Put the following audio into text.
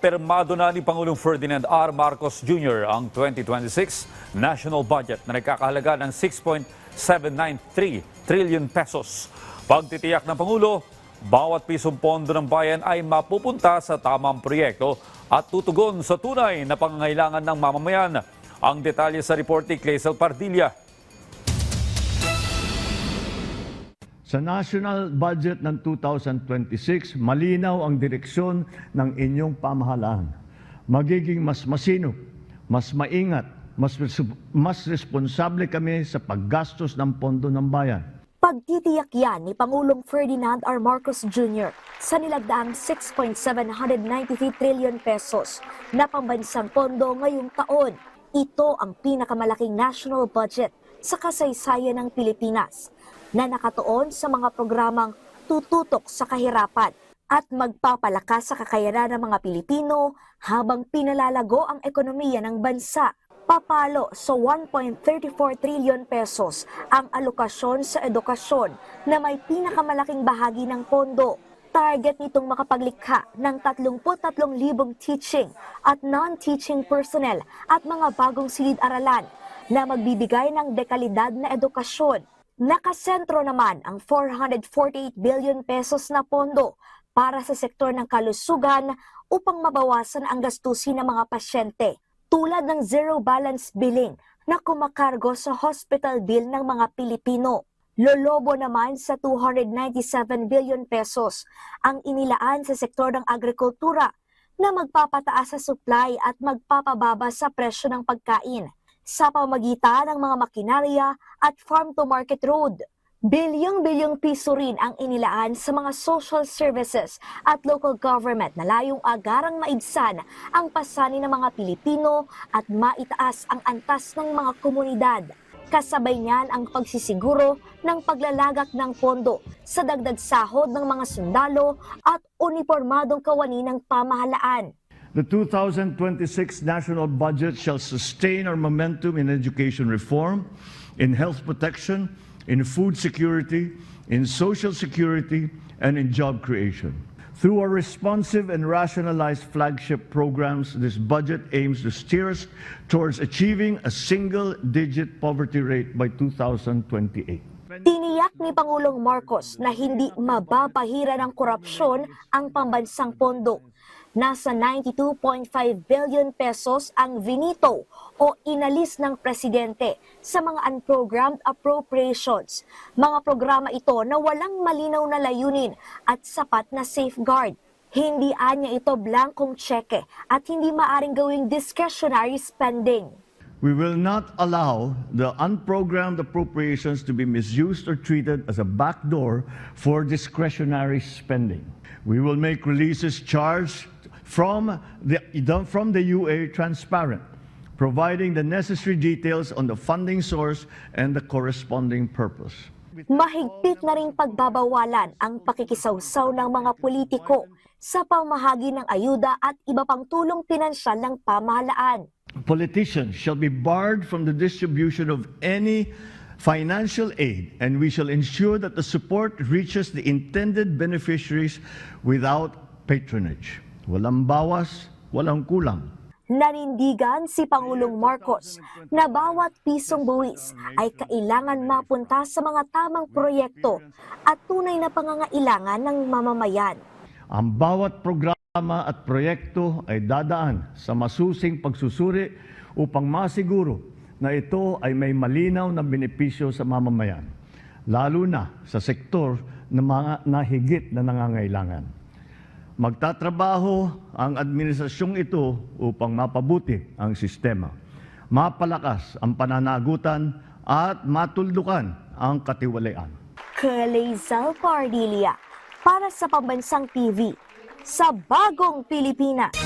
Pirmado na ni Pangulong Ferdinand R. Marcos Jr. ang 2026 national budget na nagkakahalaga ng 6.793 trillion pesos. Pagtitiyak ng Pangulo, bawat pisong pondo ng bayan ay mapupunta sa tamang proyekto at tutugon sa tunay na pangangailangan ng mamamayan. Ang detalye sa report ni Clazel Pardilla. Sa national budget ng 2026, malinaw ang direksyon ng inyong pamahalaan. Magiging mas masinop, mas maingat, mas responsable kami sa paggastos ng pondo ng bayan. Pagtitiyak yan ni Pangulong Ferdinand R. Marcos Jr. sa nilagdaang 6.793 trillion pesos na pambansang pondo ngayong taon. Ito ang pinakamalaking national budget sa kasaysayan ng Pilipinas na nakatuon sa mga programang tututok sa kahirapan at magpapalakas sa kakayanan ng mga Pilipino habang pinalalago ang ekonomiya ng bansa. Papalo sa 1.34 trillion pesos ang alokasyon sa edukasyon na may pinakamalaking bahagi ng pondo. Target nitong makapaglikha ng 33,000 teaching at non-teaching personnel at mga bagong silid-aralan na magbibigay ng dekalidad na edukasyon. Nakasentro naman ang 448 billion pesos na pondo para sa sektor ng kalusugan upang mabawasan ang gastusin ng mga pasyente tulad ng zero balance billing na kumakargo sa hospital bill ng mga Pilipino. Lolobo naman sa 297 billion pesos ang inilaan sa sektor ng agrikultura na magpapataas sa supply at magpapababa sa presyo ng pagkain sa pamamagitan ng mga makinarya at farm-to-market road. Bilyong-bilyong piso rin ang inilaan sa mga social services at local government na layong agarang maibsan ang pasanin ng mga Pilipino at maitaas ang antas ng mga komunidad. Kasabay niyan ang pagsisiguro ng paglalagak ng pondo sa dagdag sahod ng mga sundalo at unipormadong kawani ng pamahalaan. The 2026 national budget shall sustain our momentum in education reform, in health protection, in food security, in social security, and in job creation. Through our responsive and rationalized flagship programs, this budget aims to steer us towards achieving a single-digit poverty rate by 2028. Tiniyak ni Pangulong Marcos na hindi mababahira ng korupsyon ang pambansang pondo. Nasa 92.5 billion pesos ang vinito o inalis ng presidente sa mga unprogrammed appropriations. Mga programa ito na walang malinaw na layunin at sapat na safeguard. Hindi anya ito blankong tseke at hindi maaring gawing discretionary spending. We will not allow the unprogrammed appropriations to be misused or treated as a backdoor for discretionary spending. We will make releases charged from the UA transparent, providing the necessary details on the funding source and the corresponding purpose. Mahigpit na ring pagbabawalan ang pakikisawsaw ng mga politiko sa pamahagi ng ayuda at iba pang tulong pinansyal ng pamahalaan. Politicians shall be barred from the distribution of any financial aid, and we shall ensure that the support reaches the intended beneficiaries without patronage. Walang bawas, walang kulang. Nanindigan si Pangulong Marcos na bawat pisong buwis ay kailangan mapunta sa mga tamang proyekto at tunay na pangangailangan ng mamamayan. Ang bawat programa at proyekto ay dadaan sa masusing pagsusuri upang masiguro na ito ay may malinaw na benepisyo sa mamamayan, lalo na sa sektor na mga nahigit na nangangailangan. Magtatrabaho ang administrasyong ito upang mapabuti ang sistema, mapalakas ang pananagutan at matuldukan ang katiwalian. Clazel Pardilla para sa Pambansang TV sa Bagong Pilipinas.